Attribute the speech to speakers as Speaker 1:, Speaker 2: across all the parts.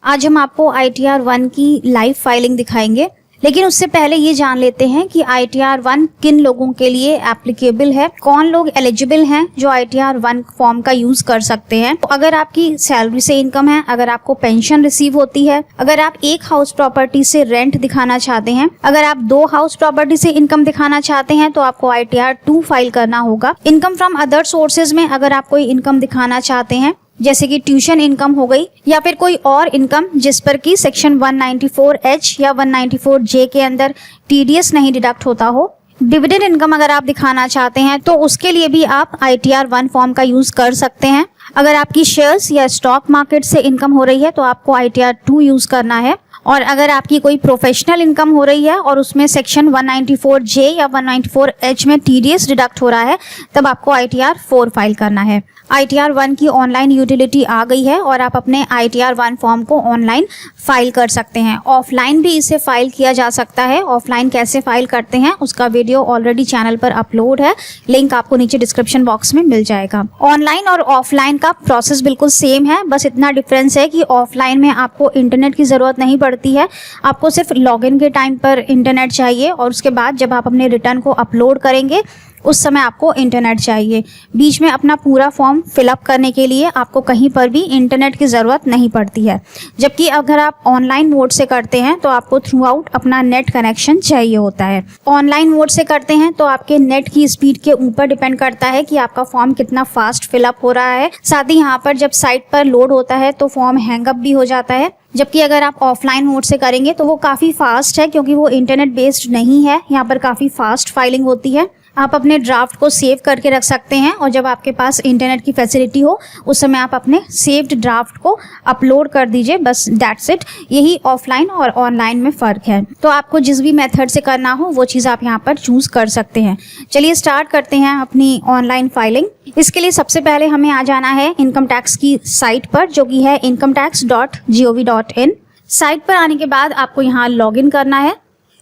Speaker 1: आज हम आपको ITR 1 की लाइव फाइलिंग दिखाएंगे, लेकिन उससे पहले ये जान लेते हैं कि ITR 1 किन लोगों के लिए एप्लीकेबल है, कौन लोग एलिजिबल हैं जो ITR 1 फॉर्म का यूज कर सकते हैं। तो अगर आपकी सैलरी से इनकम है, अगर आपको पेंशन रिसीव होती है, अगर आप एक हाउस प्रॉपर्टी से रेंट दिखाना चाहते हैं, अगर आप 2 हाउस प्रॉपर्टी से इनकम दिखाना चाहते हैं तो आपको ITR 2 फाइल करना होगा। इनकम फ्रॉम अदर सोर्सेज में अगर आप कोई इनकम दिखाना चाहते हैं, जैसे कि ट्यूशन इनकम हो गई या फिर कोई और इनकम जिस पर कि सेक्शन 194H या 194J के अंदर TDS नहीं डिडक्ट होता हो, डिविडेंड इनकम अगर आप दिखाना चाहते हैं तो उसके लिए भी आप ITR 1 फॉर्म का यूज कर सकते हैं। अगर आपकी शेयर्स या स्टॉक मार्केट से इनकम हो रही है तो आपको ITR 2 यूज करना है। और अगर आपकी कोई प्रोफेशनल इनकम हो रही है और उसमें सेक्शन 194J या 194H में TDS डिडक्ट हो रहा है, तब आपको ITR 4 फाइल करना है। ITR 1 की ऑनलाइन यूटिलिटी आ गई है और आप अपने ITR 1 फॉर्म को ऑनलाइन फाइल कर सकते हैं। ऑफलाइन भी इसे फाइल किया जा सकता है। ऑफलाइन कैसे फाइल करते हैं उसका वीडियो ऑलरेडी चैनल पर अपलोड है, लिंक आपको नीचे डिस्क्रिप्शन बॉक्स में मिल जाएगा। ऑनलाइन और ऑफलाइन का प्रोसेस बिल्कुल सेम है, बस इतना डिफरेंस है कि ऑफलाइन में आपको इंटरनेट की ज़रूरत नहीं पड़ती है। आपको सिर्फ लॉगिन के टाइम पर इंटरनेट चाहिए और उसके बाद जब आप अपने रिटर्न को अपलोड करेंगे उस समय आपको इंटरनेट चाहिए। बीच में अपना पूरा फॉर्म फिलअप करने के लिए आपको कहीं पर भी इंटरनेट की ज़रूरत नहीं पड़ती है। जबकि अगर आप ऑनलाइन मोड से करते हैं तो आपको थ्रू आउट अपना नेट कनेक्शन चाहिए होता है। ऑनलाइन मोड से करते हैं तो आपके नेट की स्पीड के ऊपर डिपेंड करता है कि आपका फॉर्म कितना फास्ट फिलअप हो रहा है। साथ ही यहाँ पर जब साइट पर लोड होता है तो फॉर्म हैंगअप भी हो जाता है। जबकि अगर आप ऑफलाइन मोड से करेंगे तो वो काफ़ी फास्ट है, क्योंकि वो इंटरनेट बेस्ड नहीं है। यहाँ पर काफ़ी फास्ट फाइलिंग होती है। आप अपने ड्राफ्ट को सेव करके रख सकते हैं और जब आपके पास इंटरनेट की फैसिलिटी हो उस समय आप अपने सेव्ड ड्राफ्ट को अपलोड कर दीजिए। बस दैट्स इट। यही ऑफलाइन और ऑनलाइन में फ़र्क है। तो आपको जिस भी मेथड से करना हो वो चीज़ आप यहाँ पर चूज़ कर सकते हैं। चलिए स्टार्ट करते हैं अपनी ऑनलाइन फाइलिंग। इसके लिए सबसे पहले हमें आ जाना है इनकम टैक्स की साइट पर, जो कि है incometax.gov.in। साइट पर आने के बाद आपको यहाँ लॉगिन करना है।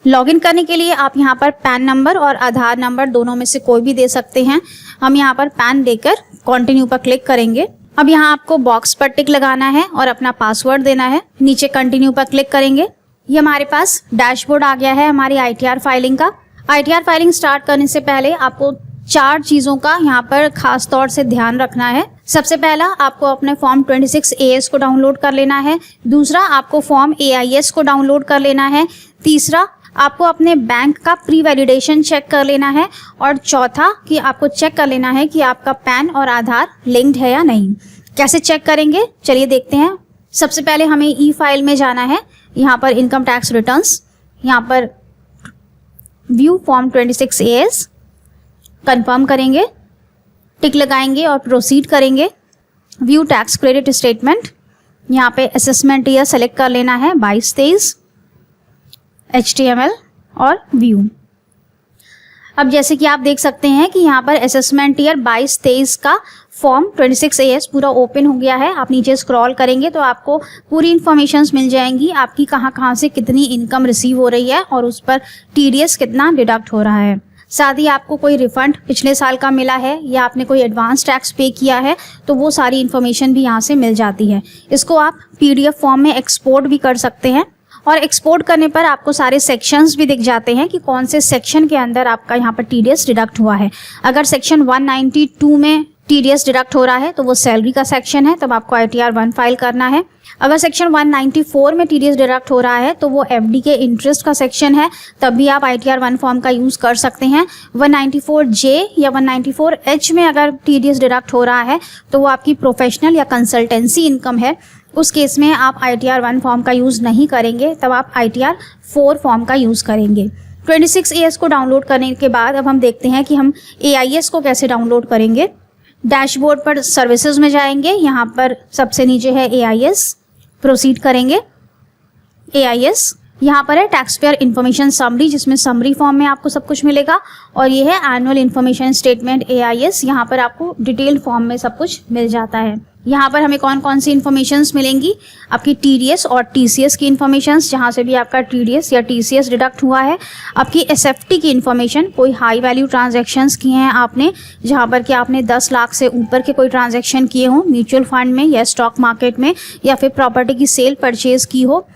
Speaker 1: लॉगिन करने के लिए आप यहाँ पर पैन नंबर और आधार नंबर दोनों में से कोई भी दे सकते हैं। हम यहाँ पर पैन देकर कंटिन्यू पर क्लिक करेंगे। अब यहाँ आपको बॉक्स पर टिक लगाना है और अपना पासवर्ड देना है। नीचे कंटिन्यू पर क्लिक करेंगे। ये हमारे पास डैशबोर्ड आ गया है हमारी ITR फाइलिंग का। ITR फाइलिंग स्टार्ट करने से पहले आपको 4 चीज़ों का यहाँ पर खास तौर से ध्यान रखना है। सबसे पहला, आपको अपने फॉर्म 26 AS को डाउनलोड कर लेना है। दूसरा, आपको फॉर्म AIS को डाउनलोड कर लेना है। तीसरा, आपको अपने बैंक का प्री वैलिडेशन चेक कर लेना है। और चौथा कि आपको चेक कर लेना है कि आपका पैन और आधार लिंक्ड है या नहीं। कैसे चेक करेंगे, चलिए देखते हैं। सबसे पहले हमें ई फाइल में जाना है। यहाँ पर इनकम टैक्स रिटर्न्स, यहाँ पर व्यू फॉर्म 26 AS, कंफर्म करेंगे, टिक लगाएंगे और प्रोसीड करेंगे। व्यू टैक्स क्रेडिट स्टेटमेंट, यहाँ पे असेसमेंट ईयर सेलेक्ट कर लेना है 22-23, HTML और व्यू। अब जैसे कि आप देख सकते हैं कि यहाँ पर असेसमेंट ईयर 22-23 का फॉर्म 26 AS पूरा ओपन हो गया है। आप नीचे स्क्रॉल करेंगे तो आपको पूरी इन्फॉर्मेशंस मिल जाएंगी, आपकी कहाँ से कितनी इनकम रिसीव हो रही है और उस पर TDS कितना डिडक्ट हो रहा है। साथ ही आपको कोई रिफंड पिछले साल का मिला है या आपने कोई एडवांस टैक्स पे किया है तो वो सारी इन्फॉर्मेशन भी यहाँ से मिल जाती है। इसको आप PDF फॉर्म में एक्सपोर्ट भी कर सकते हैं और एक्सपोर्ट करने पर आपको सारे सेक्शंस भी दिख जाते हैं कि कौन से सेक्शन के अंदर आपका यहाँ पर TDS डिडक्ट हुआ है। अगर सेक्शन 192 में TDS डिडक्ट हो रहा है तो वो सैलरी का सेक्शन है, तब आपको ITR 1 फाइल करना है। अगर सेक्शन 194 में TDS डिडक्ट हो रहा है तो वो FD के इंटरेस्ट का सेक्शन है, तब भी आप ITR 1 फॉर्म का यूज़ कर सकते हैं। 194J या 194H में अगर TDS डिडक्ट हो रहा है तो वो आपकी प्रोफेशनल या कंसल्टेंसी इनकम है। उस केस में आप ITR 1 फॉर्म का यूज़ नहीं करेंगे, तब आप ITR 4 फॉर्म का यूज़ करेंगे। 26 AS को डाउनलोड करने के बाद अब हम देखते हैं कि हम AIS को कैसे डाउनलोड करेंगे। डैशबोर्ड पर सर्विसेज में जाएंगे, यहाँ पर सबसे नीचे है AIS, प्रोसीड करेंगे। AIS यहाँ पर है टैक्स पेयर इन्फॉर्मेशन समरी, जिसमें समरी फॉर्म में आपको सब कुछ मिलेगा। और ये है एनुअल इन्फॉर्मेशन स्टेटमेंट AIS, यहाँ पर आपको डिटेल फॉर्म में सब कुछ मिल जाता है। यहाँ पर हमें कौन कौन सी इन्फॉर्मेशंस मिलेंगी, आपकी टीडीएस और टीसीएस की इन्फॉर्मेशंस, जहाँ से भी आपका टीडीएस या टीसीएस डिडक्ट हुआ है, आपकी एसएफटी की इन्फॉर्मेशन, कोई हाई वैल्यू ट्रांजैक्शंस किए हैं आपने, जहाँ पर कि आपने 10 लाख से ऊपर के कोई ट्रांजैक्शन किए हों म्यूचुअल फंड में या स्टॉक मार्केट में, या फिर प्रॉपर्टी की सेल परचेज की हो,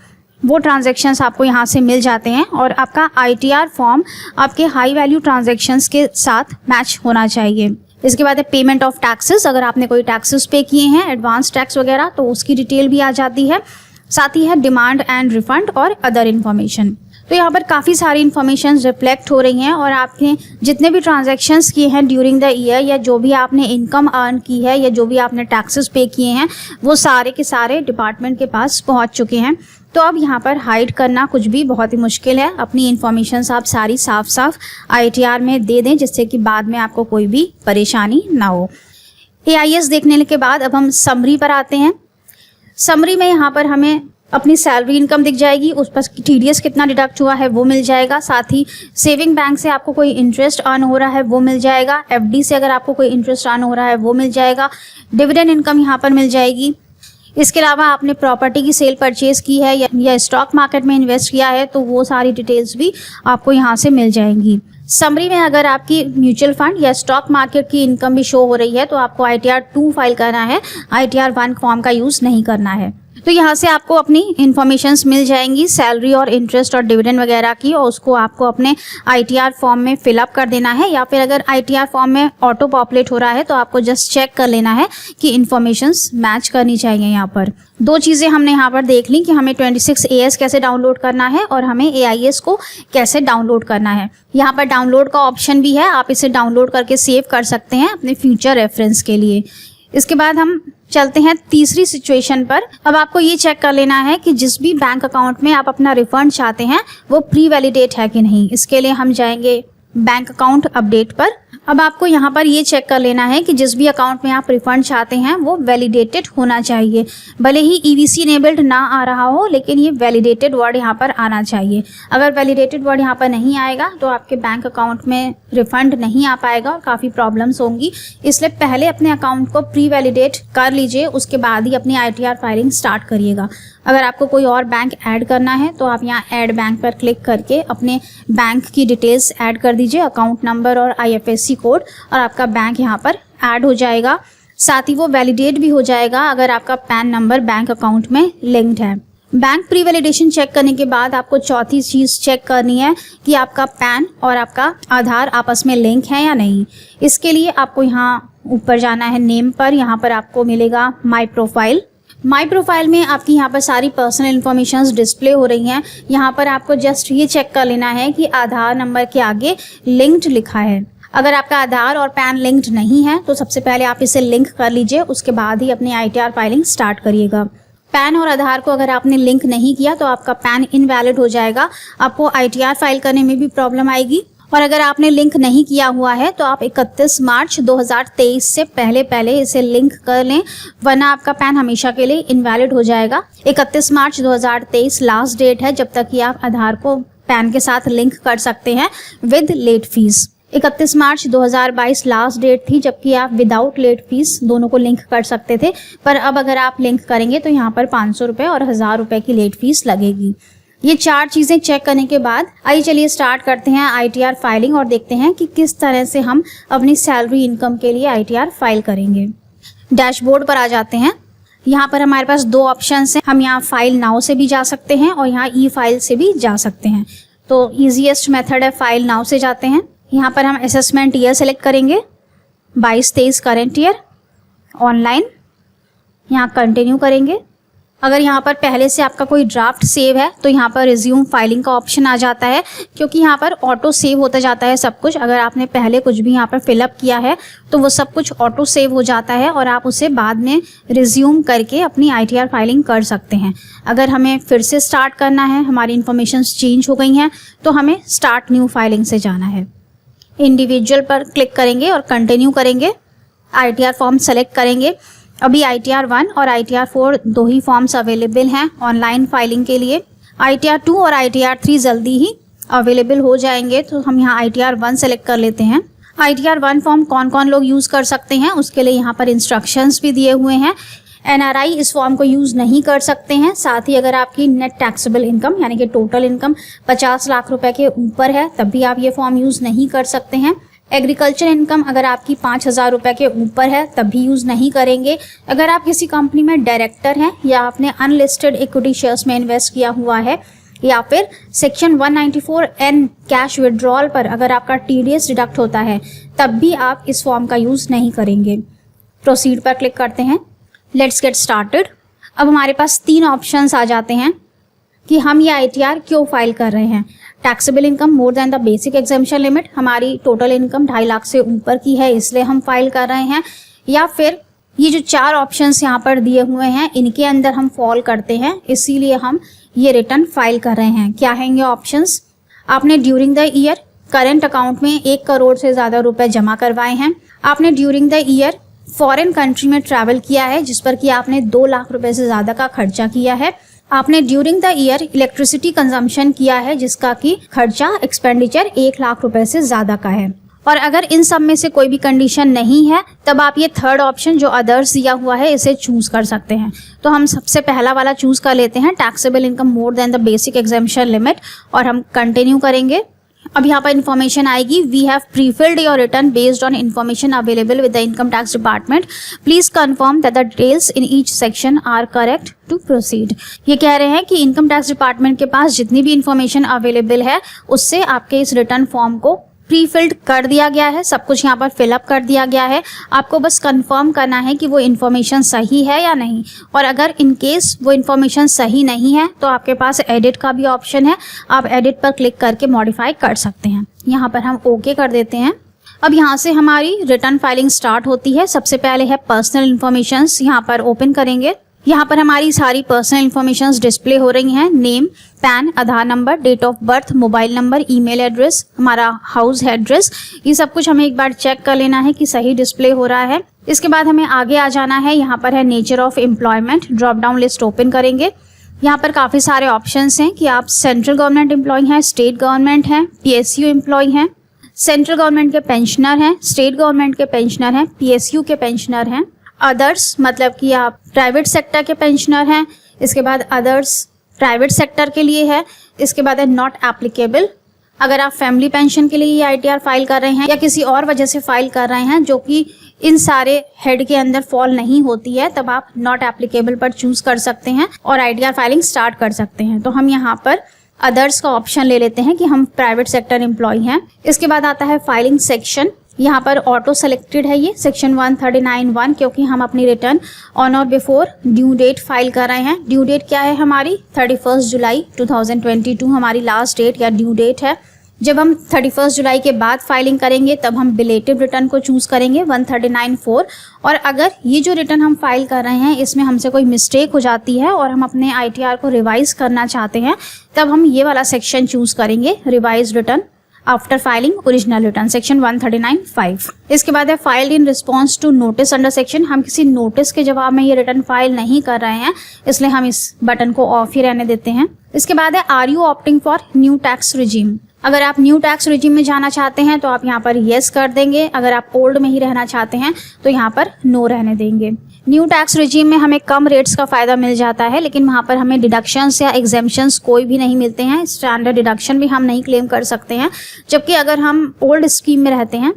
Speaker 1: वो ट्रांजैक्शंस आपको यहाँ से मिल जाते हैं। और आपका आईटीआर फॉर्म आपके हाई वैल्यू ट्रांजैक्शंस के साथ मैच होना चाहिए। इसके बाद है पेमेंट ऑफ टैक्सेस, अगर आपने कोई टैक्सेस पे किए हैं एडवांस टैक्स वगैरह तो उसकी डिटेल भी आ जाती है। साथ ही है डिमांड एंड रिफंड और अदर इन्फॉर्मेशन। तो यहाँ पर काफ़ी सारी इन्फॉर्मेशन रिफ्लेक्ट हो रही हैं और आपने जितने भी ट्रांजैक्शंस किए हैं ड्यूरिंग द ईयर, या जो भी आपने इनकम अर्न की है, या जो भी आपने टैक्सेस पे किए हैं, वो सारे के सारे डिपार्टमेंट के पास पहुँच चुके हैं। तो अब यहाँ पर हाइड करना कुछ भी बहुत ही मुश्किल है। अपनी इन्फॉर्मेशन आप सारी साफ साफ आईटीआर में दे दें, जिससे कि बाद में आपको कोई भी परेशानी ना हो। एआईएस देखने के बाद अब हम समरी पर आते हैं। समरी में यहाँ पर हमें अपनी सैलरी इनकम दिख जाएगी, उस पर टीडीएस कितना डिडक्ट हुआ है वो मिल जाएगा। साथ ही सेविंग बैंक से आपको कोई इंटरेस्ट अर्न हो रहा है वो मिल जाएगा। एफडी से अगर आपको कोई इंटरेस्ट अर्न हो रहा है वो मिल जाएगा। डिविडेंड इनकम यहाँ पर मिल जाएगी। इसके अलावा आपने प्रॉपर्टी की सेल परचेज की है या स्टॉक मार्केट में इन्वेस्ट किया है तो वो सारी डिटेल्स भी आपको यहाँ से मिल जाएंगी। समरी में अगर आपकी म्यूचुअल फंड या स्टॉक मार्केट की इनकम भी शो हो रही है तो आपको ITR 2 फाइल करना है, ITR 1 फॉर्म का यूज़ नहीं करना है। तो यहाँ से आपको अपनी इन्फॉर्मेशंस मिल जाएंगी सैलरी और इंटरेस्ट और डिविडेंड वगैरह की, और उसको आपको अपने ITR फॉर्म में फिलअप कर देना है। या फिर अगर ITR फॉर्म में ऑटो पॉपुलेट हो रहा है तो आपको जस्ट चेक कर लेना है कि इन्फॉर्मेशंस मैच करनी चाहिए। यहाँ पर 2 चीज़ें हमने यहाँ पर देख ली कि हमें 26AS कैसे डाउनलोड करना है और हमें AIS को कैसे डाउनलोड करना है। यहाँ पर डाउनलोड का ऑप्शन भी है, आप इसे डाउनलोड करके सेव कर सकते हैं अपने फ्यूचर रेफरेंस के लिए। इसके बाद हम चलते हैं तीसरी सिचुएशन पर। अब आपको ये चेक कर लेना है कि जिस भी बैंक अकाउंट में आप अपना रिफंड चाहते हैं वो प्री वैलिडेट है कि नहीं। इसके लिए हम जाएंगे बैंक अकाउंट अपडेट पर। अब आपको यहाँ पर ये चेक कर लेना है कि जिस भी अकाउंट में आप रिफंड चाहते हैं वो वैलिडेटेड होना चाहिए। भले ही EVC इनेबल्ड ना आ रहा हो, लेकिन ये वैलिडेटेड वर्ड यहाँ पर आना चाहिए। अगर वैलिडेटेड वर्ड यहाँ पर नहीं आएगा तो आपके बैंक अकाउंट में रिफंड नहीं आ पाएगा और काफ़ी प्रॉब्लम्स होंगी। इसलिए पहले अपने अकाउंट को प्री वैलिडेट कर लीजिए, उसके बाद ही अपनी ITR फाइलिंग स्टार्ट करिएगा। अगर आपको कोई और बैंक ऐड करना है तो आप यहाँ ऐड बैंक पर क्लिक करके अपने बैंक की डिटेल्स ऐड कर दीजिए, अकाउंट नंबर और IFSC कोड, और आपका बैंक यहाँ पर ऐड हो जाएगा। साथ ही वो वैलिडेट भी हो जाएगा अगर आपका पैन नंबर बैंक अकाउंट में लिंक्ड है। बैंक प्री वैलिडेशन चेक करने के बाद आपको चौथी चीज़ चेक करनी है कि आपका पैन और आपका आधार आपस में लिंक है या नहीं। इसके लिए आपको यहाँ ऊपर जाना है नेम पर। यहाँ पर आपको मिलेगा माई प्रोफाइल। माई प्रोफाइल में आपकी यहाँ पर सारी पर्सनल इन्फॉर्मेशंस डिस्प्ले हो रही हैं। यहाँ पर आपको जस्ट ये चेक कर लेना है कि आधार नंबर के आगे लिंक्ड लिखा है। अगर आपका आधार और पैन लिंक्ड नहीं है तो सबसे पहले आप इसे लिंक कर लीजिए, उसके बाद ही अपनी ITR फाइलिंग स्टार्ट करिएगा। पैन और आधार को अगर आपने लिंक नहीं किया तो आपका पैन इनवैलिड हो जाएगा, आपको ITR फाइल करने में भी प्रॉब्लम आएगी। और अगर आपने लिंक नहीं किया हुआ है तो आप 31 मार्च 2023 से पहले इसे लिंक कर लें, वरना आपका पैन हमेशा के लिए इनवैलिड हो जाएगा। 31 मार्च 2023 लास्ट डेट है जब तक कि आप आधार को पैन के साथ लिंक कर सकते हैं with late fees. 31 March 2022 last date थी जबकि आप विदाउट लेट फीस दोनों को लिंक कर सकते थे, पर अब अगर आप लिंक करेंगे तो यहाँ पर 500 रुपये और 1000 रुपये की लेट फीस लगेगी। ये 4 चीज़ें चेक करने के बाद आइए चलिए स्टार्ट करते हैं ITR फाइलिंग और देखते हैं कि किस तरह से हम अपनी सैलरी इनकम के लिए ITR फाइल करेंगे। डैशबोर्ड पर आ जाते हैं। यहाँ पर हमारे पास 2 ऑप्शंस हैं, हम यहाँ फाइल नाउ से भी जा सकते हैं और यहाँ ई फाइल से भी जा सकते हैं। तो ईजीएस्ट मेथड है फाइल नाउ से जाते हैं। यहाँ पर हम असेसमेंट ईयर सेलेक्ट करेंगे 22-23 करेंट ईयर, ऑनलाइन, यहाँ कंटिन्यू करेंगे। अगर यहाँ पर पहले से आपका कोई ड्राफ्ट सेव है तो यहाँ पर रिज्यूम फाइलिंग का ऑप्शन आ जाता है, क्योंकि यहाँ पर ऑटो सेव होता जाता है सब कुछ। अगर आपने पहले कुछ भी यहाँ पर फिलअप किया है तो वो सब कुछ ऑटो सेव हो जाता है और आप उसे बाद में रिज्यूम करके अपनी ITR फाइलिंग कर सकते हैं। अगर हमें फिर से स्टार्ट करना है, हमारी इन्फॉर्मेशन चेंज हो गई हैं, तो हमें स्टार्ट न्यू फाइलिंग से जाना है। इंडिविजुअल पर क्लिक करेंगे और कंटिन्यू करेंगे। ITR फॉर्म सेलेक्ट करेंगे। अभी ITR 1 और ITR 4 2 ही फॉर्म्स अवेलेबल हैं ऑनलाइन फाइलिंग के लिए। ITR 2 और ITR 3 जल्दी ही अवेलेबल हो जाएंगे, तो हम यहाँ ITR 1 सेलेक्ट कर लेते हैं। ITR 1 फॉर्म कौन कौन लोग यूज़ कर सकते हैं उसके लिए यहाँ पर इंस्ट्रक्शंस भी दिए हुए हैं। NRI इस फॉर्म को यूज़ नहीं कर सकते हैं। साथ ही अगर आपकी नेट टैक्सेबल इनकम यानी कि टोटल इनकम 50 लाख रुपए के ऊपर है तब भी आप ये फॉर्म यूज़ नहीं कर सकते हैं। एग्रीकल्चर इनकम अगर आपकी 5,000 रुपये के ऊपर है तब भी यूज़ नहीं करेंगे। अगर आप किसी कंपनी में डायरेक्टर हैं या आपने अनलिस्टेड इक्विटी शेयर्स में इन्वेस्ट किया हुआ है या फिर सेक्शन 194N कैश विड्रॉल पर अगर आपका TDS डिडक्ट होता है तब भी आप इस फॉर्म का यूज़ नहीं करेंगे। प्रोसीड पर क्लिक करते हैं। Let's get started. अब हमारे पास 3 ऑप्शंस आ जाते हैं कि हम ये ITR क्यों फाइल कर रहे हैं। Taxable income more than the basic exemption limit, हमारी टोटल इनकम 2.5 लाख से ऊपर की है इसलिए हम फाइल कर रहे हैं। या फिर ये जो 4 ऑप्शंस यहाँ पर दिए हुए हैं इनके अंदर हम फॉल करते हैं इसीलिए हम ये रिटर्न फाइल कर रहे हैं। क्या हैं ये ऑप्शंस? आपने during the year current account में 1 करोड़ से ज़्यादा रुपए जमा करवाए हैं। आपने during the year foreign country में ट्रैवल किया है जिस पर कि आपने 2 लाख रुपए से ज़्यादा का खर्चा किया है। आपने during the year electricity consumption किया है जिसका कि खर्चा एक्सपेंडिचर 1 लाख रुपए से ज़्यादा का है। और अगर इन सब में से कोई भी कंडीशन नहीं है तब आप ये 3rd ऑप्शन जो अदर्स दिया हुआ है इसे चूज कर सकते हैं। तो हम सबसे पहला वाला चूज कर लेते हैं, taxable income more than the basic exemption limit, और हम कंटिन्यू करेंगे। अब यहाँ पर इन्फॉर्मेशन आएगी, we have prefilled your return based on information available with the income tax department, please confirm that the details in each section are correct to proceed. ये कह रहे हैं कि इनकम टैक्स डिपार्टमेंट के पास जितनी भी इन्फॉर्मेशन अवेलेबल है उससे आपके इस रिटर्न फॉर्म को प्री फिल्ड कर दिया गया है, सब कुछ यहाँ पर फिलअप कर दिया गया है। आपको बस कंफर्म करना है कि वो इन्फॉर्मेशन सही है या नहीं, और अगर इन केस वो इन्फॉर्मेशन सही नहीं है तो आपके पास एडिट का भी ऑप्शन है, आप एडिट पर क्लिक करके मॉडिफाई कर सकते हैं। यहाँ पर हम ओके कर देते हैं। अब यहाँ से हमारी रिटर्न फाइलिंग स्टार्ट होती है। सबसे पहले है पर्सनल इन्फॉर्मेशन, यहाँ पर ओपन करेंगे। यहाँ पर हमारी सारी पर्सनल इन्फॉर्मेशन डिस्प्ले हो रही हैं, name, PAN, Aadhaar number, date of birth, mobile number, email address, हमारा हाउस एड्रेस, ये सब कुछ हमें एक बार चेक कर लेना है कि सही डिस्प्ले हो रहा है। इसके बाद हमें आगे आ जाना है। यहाँ पर है nature of employment, drop down list open करेंगे। यहाँ पर काफ़ी सारे ऑप्शंस हैं कि आप सेंट्रल गवर्नमेंट एम्प्लॉय हैं, स्टेट गवर्नमेंट हैं, PSU एम्प्लॉय हैं, सेंट्रल गवर्नमेंट के पेंशनर हैं, स्टेट गवर्नमेंट के पेंशनर हैं, PSU के पेंशनर हैं, अदर्स मतलब कि आप प्राइवेट सेक्टर के पेंशनर हैं। इसके बाद अदर्स प्राइवेट सेक्टर के लिए है। इसके बाद है नॉट एप्लीकेबल, अगर आप फैमिली पेंशन के लिए ये ITR फाइल कर रहे हैं या किसी और वजह से फाइल कर रहे हैं जो कि इन सारे हेड के अंदर फॉल नहीं होती है तब आप नॉट एप्लीकेबल पर चूज कर सकते हैं और ITR फाइलिंग स्टार्ट कर सकते हैं। तो हम यहाँ पर अदर्स का ऑप्शन ले लेते हैं कि हम प्राइवेट सेक्टर एम्प्लॉय हैं। इसके बाद आता है फाइलिंग सेक्शन, यहाँ पर ऑटो सेलेक्टेड है ये सेक्शन 139(1) क्योंकि हम अपनी रिटर्न ऑन और बिफोर ड्यू डेट फाइल कर रहे हैं। ड्यू डेट क्या है हमारी? 31 जुलाई 2022 हमारी लास्ट डेट या ड्यू डेट है। जब हम 31 जुलाई के बाद फाइलिंग करेंगे तब हम बिलेटिव रिटर्न को चूज करेंगे 139(4), और अगर ये जो रिटर्न हम फाइल कर रहे हैं इसमें हमसे कोई मिस्टेक हो जाती है और हम अपने ITR को रिवाइज करना चाहते हैं तब हम ये वाला सेक्शन चूज करेंगे, revise return after filing original return, section 139(5). इसके बाद है filed in response to notice under section, हम किसी नोटिस के जवाब में ये रिटर्न फाइल नहीं कर रहे हैं इसलिए हम इस बटन को ऑफ ही रहने देते हैं। इसके बाद है are you opting for new tax regime, अगर आप न्यू टैक्स रिजीम में जाना चाहते हैं तो आप यहाँ पर येस कर देंगे, अगर आप ओल्ड में ही रहना चाहते हैं तो यहाँ पर नो रहने देंगे। न्यू टैक्स रिजीम में हमें कम रेट्स का फ़ायदा मिल जाता है लेकिन वहाँ पर हमें डिडक्शंस या एग्जेम्पशंस कोई भी नहीं मिलते हैं, स्टैंडर्ड डिडक्शन भी हम नहीं क्लेम कर सकते हैं। जबकि अगर हम ओल्ड स्कीम में रहते हैं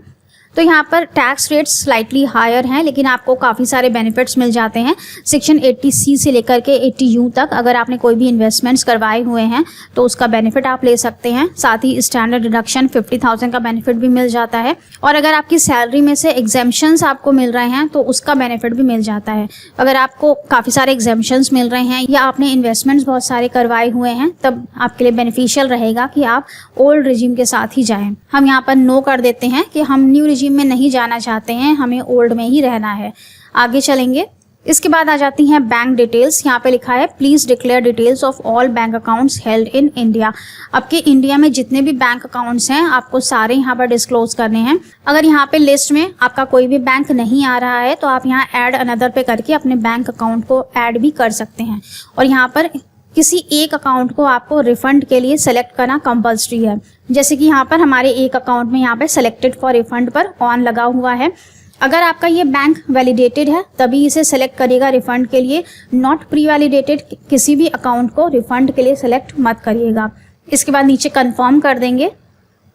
Speaker 1: तो यहाँ पर टैक्स रेट्स स्लाइटली हायर हैं लेकिन आपको काफ़ी सारे बेनिफिट्स मिल जाते हैं। सेक्शन 80C से लेकर के 80U तक अगर आपने कोई भी इन्वेस्टमेंट्स करवाए हुए हैं तो उसका बेनिफिट आप ले सकते हैं। साथ ही स्टैंडर्ड डिडक्शन 50,000 का बेनिफिट भी मिल जाता है, और अगर आपकी सैलरी में से एग्जेम्पशंस आपको मिल रहे हैं तो उसका बेनिफिट भी मिल जाता है। अगर आपको काफ़ी सारे एग्जेम्पशंस मिल रहे हैं या आपने इन्वेस्टमेंट्स बहुत सारे करवाए हुए हैं तब आपके लिए बेनिफिशियल रहेगा कि आप ओल्ड रिजीम के साथ ही जाएँ। हम यहाँ पर नो कर देते हैं कि हम न्यू रिजीम में नहीं जाना चाहते हैं, हमें ओल्ड में ही रहना है। आगे चलेंगे। इसके बाद आ जाती हैं बैंक डिटेल्स, यहाँ पे लिखा है please declare details of all bank accounts held in India. आपके इंडिया में जितने भी बैंक अकाउंट्स हैं आपको सारे यहाँ पर डिस्क्लोज करने हैं। अगर यहाँ पे लिस्ट में आपका कोई भी बैंक नहीं आ रहा है तो आप यहाँ ऐड अनदर पे करके अपने बैंक अकाउंट को ऐड भी कर सकते हैं। और यहाँ पर किसी एक अकाउंट को आपको रिफंड के लिए सेलेक्ट करना कंपल्सरी है। जैसे कि यहाँ पर हमारे एक अकाउंट में यहाँ पे सेलेक्टेड फॉर रिफंड पर ऑन लगा हुआ है। अगर आपका ये बैंक वैलिडेटेड है तभी इसे सेलेक्ट करिएगा रिफंड के लिए, नॉट प्री वैलिडेटेड किसी भी अकाउंट को रिफंड के लिए सेलेक्ट मत करिएगा। इसके बाद नीचे कंफर्म कर देंगे।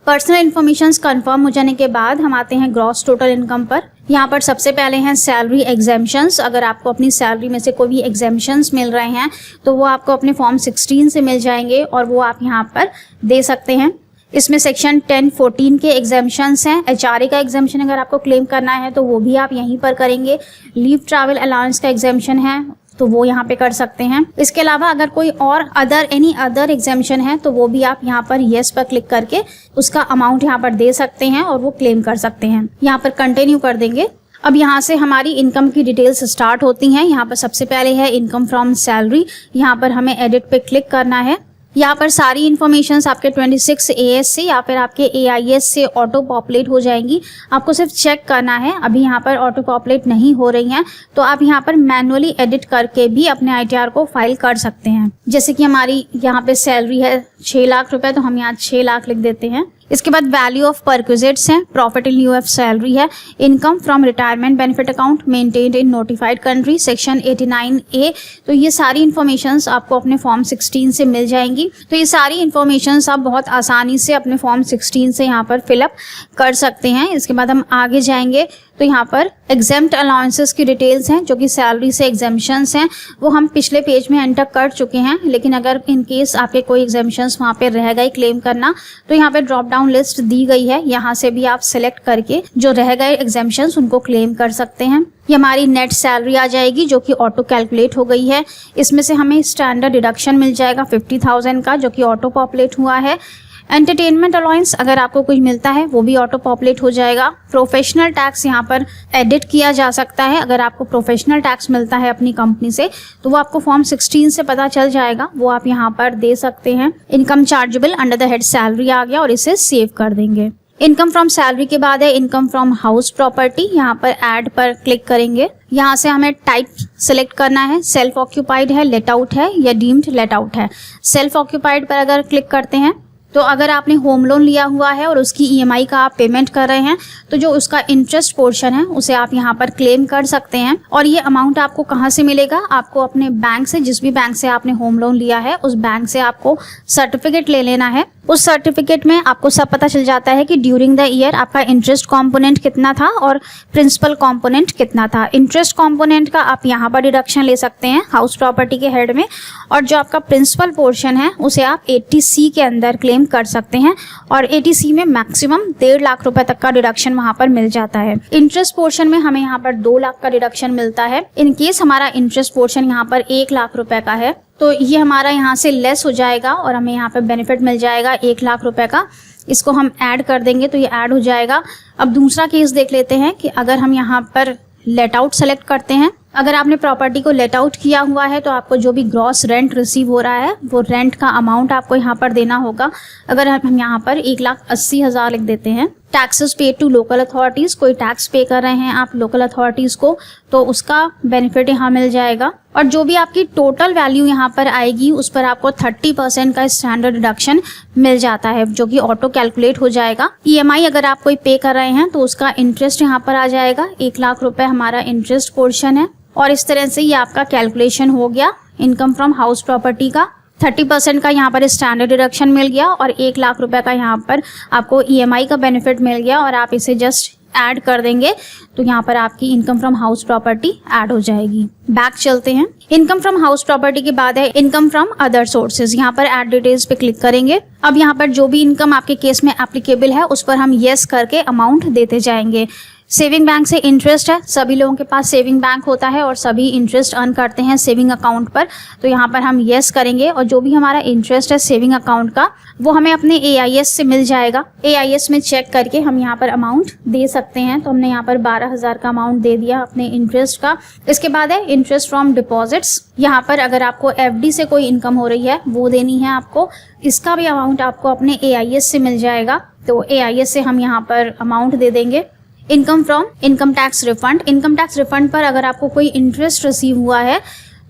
Speaker 1: पर्सनल इन्फॉर्मेशंस कंफर्म हो जाने के बाद हम आते हैं ग्रॉस टोटल इनकम पर। यहाँ पर सबसे पहले हैं सैलरी एग्जेम्पशंस। अगर आपको अपनी सैलरी में से कोई भी एग्जेम्पशंस मिल रहे हैं तो वो आपको अपने फॉर्म 16 से मिल जाएंगे और वो आप यहाँ पर दे सकते हैं। इसमें सेक्शन 10-14 के एग्जेम्पशंस हैं। एचआरए का एग्जेम्पशन अगर आपको क्लेम करना है तो वो भी आप यहीं पर करेंगे। लीव ट्रैवल अलाउंस का एग्जेम्पशन है तो वो यहाँ पे कर सकते हैं। इसके अलावा अगर कोई और एनी अदर एग्जेम्पशन है तो वो भी आप यहाँ पर येस पर क्लिक करके उसका अमाउंट यहाँ पर दे सकते हैं और वो क्लेम कर सकते हैं। यहाँ पर कंटिन्यू कर देंगे। अब यहाँ से हमारी इनकम की डिटेल्स स्टार्ट होती हैं। यहाँ पर सबसे पहले है इनकम फ्रॉम सैलरी। यहाँ पर हमें एडिट पे क्लिक करना है। यहाँ पर सारी इन्फॉर्मेशंस आपके 26 AS से या फिर आपके AIS से ऑटो पॉपुलेट हो जाएंगी। आपको सिर्फ चेक करना है। अभी यहाँ पर ऑटो पॉपुलेट नहीं हो रही हैं तो आप यहाँ पर मैनुअली एडिट करके भी अपने ITR को फाइल कर सकते हैं। जैसे कि हमारी यहाँ पे सैलरी है 6 लाख रुपए तो हम यहाँ 6 लाख लिख देते हैं। इसके बाद वैल्यू ऑफ परक्विजिट्स हैं, profit in lieu of salary है, income from retirement benefit account maintained in notified country section 89A। तो ये सारी इन्फॉर्मेशंस आपको अपने फॉर्म 16 से मिल जाएंगी। तो ये सारी इन्फॉर्मेशंस आप बहुत आसानी से अपने फॉर्म 16 से यहाँ पर फिलअप कर सकते हैं। इसके बाद हम आगे जाएंगे तो यहाँ पर एग्जेम्प्ट अलाउंसेस की डिटेल्स हैं जो कि सैलरी से एग्जेम्पशंस हैं, वो हम पिछले पेज में एंटर कर चुके हैं। लेकिन अगर इन केस आपके कोई एग्जेम्पशंस वहाँ पे रह गए क्लेम करना तो यहाँ पे ड्रॉप डाउन लिस्ट दी गई है। यहाँ से भी आप सिलेक्ट करके जो रह गए एग्जेम्पशंस उनको क्लेम कर सकते हैं। ये हमारी नेट सैलरी आ जाएगी जो कि ऑटो कैलकुलेट हो गई है। इसमें से हमें स्टैंडर्ड डिडक्शन मिल जाएगा 50,000 का जो कि ऑटो पॉपुलेट हुआ है। एंटरटेनमेंट अलाउंस अगर आपको कुछ मिलता है वो भी ऑटो पॉपुलेट हो जाएगा। प्रोफेशनल टैक्स यहाँ पर एडिट किया जा सकता है। अगर आपको प्रोफेशनल टैक्स मिलता है अपनी कंपनी से तो वो आपको फॉर्म 16 से पता चल जाएगा, वो आप यहाँ पर दे सकते हैं। Income chargeable under the head salary आ गया और इसे सेव कर देंगे। इनकम फ्रॉम सैलरी के बाद है इनकम फ्रॉम हाउस प्रॉपर्टी। यहाँ पर ऐड पर क्लिक करेंगे। यहाँ से हमें टाइप सेलेक्ट करना है, सेल्फ ऑक्यूपाइड है, लेट आउट है या डीम्ड लेट आउट है। सेल्फ ऑक्यूपाइड पर अगर क्लिक करते हैं तो अगर आपने होम लोन लिया हुआ है और उसकी EMI का आप पेमेंट कर रहे हैं तो जो उसका इंटरेस्ट पोर्शन है उसे आप यहाँ पर क्लेम कर सकते हैं। और ये अमाउंट आपको कहाँ से मिलेगा? आपको अपने बैंक से, जिस भी बैंक से आपने होम लोन लिया है उस बैंक से आपको सर्टिफिकेट ले लेना है। उस सर्टिफिकेट में आपको सब पता चल जाता है कि ड्यूरिंग द ईयर आपका इंटरेस्ट कंपोनेंट कितना था और प्रिंसिपल कंपोनेंट कितना था। इंटरेस्ट कंपोनेंट का आप यहाँ पर डिडक्शन ले सकते हैं हाउस प्रॉपर्टी के हेड में, और जो आपका प्रिंसिपल पोर्शन है उसे आप 80C के अंदर क्लेम कर सकते हैं। और 80C में मैक्सिमम 1.5 लाख रुपए तक का डिडक्शन वहां पर मिल जाता है। इंटरेस्ट पोर्शन में हमें यहाँ पर 2 लाख का डिडक्शन मिलता है। इन केस हमारा इंटरेस्ट पोर्शन यहाँ पर 1 लाख रुपए का है तो ये हमारा यहाँ से लेस हो जाएगा और हमें यहाँ पर बेनिफिट मिल जाएगा 1 लाख रुपए का। इसको हम ऐड कर देंगे तो ये ऐड हो जाएगा। अब दूसरा केस देख लेते हैं कि अगर हम यहाँ पर लेट आउट सेलेक्ट करते हैं। अगर आपने प्रॉपर्टी को लेट आउट किया हुआ है तो आपको जो भी ग्रॉस रेंट रिसीव हो रहा है वो रेंट का अमाउंट आपको यहाँ पर देना होगा। अगर हम यहाँ पर 1,80,000 लिख देते हैं। Taxes paid to local authorities, कोई टैक्स पे कर रहे हैं आप लोकल अथॉरिटीज को तो उसका बेनिफिट यहाँ मिल जाएगा। और जो भी आपकी टोटल वैल्यू यहाँ पर आएगी उस पर आपको 30% का स्टैंडर्ड डिडक्शन मिल जाता है जो कि ऑटो कैलकुलेट हो जाएगा। EMI अगर आप कोई पे कर रहे हैं तो उसका इंटरेस्ट यहाँ पर आ जाएगा। 1 लाख रुपए हमारा इंटरेस्ट पोर्शन है और इस तरह से ये आपका कैलकुलेशन हो गया। इनकम फ्रॉम हाउस प्रॉपर्टी का 30% का यहाँ पर स्टैंडर्ड डिडक्शन मिल गया और 1 लाख रुपए का यहाँ पर आपको EMI का बेनिफिट मिल गया और आप इसे जस्ट ऐड कर देंगे तो यहाँ पर आपकी income from house property add हो जाएगी। बैक चलते हैं। इनकम फ्रॉम हाउस प्रॉपर्टी के बाद है इनकम फ्रॉम अदर सोर्सेज। यहाँ पर ऐड डिटेल्स पे क्लिक करेंगे। अब यहाँ पर जो भी इनकम आपके केस में एप्लीकेबल है उस पर हम येस करके अमाउंट देते जाएंगे। सेविंग बैंक से इंटरेस्ट है, सभी लोगों के पास सेविंग बैंक होता है और सभी इंटरेस्ट अर्न करते हैं सेविंग अकाउंट पर, तो यहाँ पर हम येस करेंगे और जो भी हमारा इंटरेस्ट है सेविंग अकाउंट का वो हमें अपने AIS से मिल जाएगा। AIS में चेक करके हम यहाँ पर अमाउंट दे सकते हैं। तो हमने यहाँ पर 12,000 का अमाउंट दे दिया अपने इंटरेस्ट का। इसके बाद है इंटरेस्ट फ्रॉम डिपॉजिट्स। यहाँ पर अगर आपको FD से कोई इनकम हो रही है वो देनी है आपको, इसका भी अमाउंट आपको अपने AIS से मिल जाएगा। तो AIS से हम यहाँ पर अमाउंट दे देंगे। Income from income tax refund. Income tax refund पर अगर आपको कोई इंटरेस्ट रिसीव हुआ है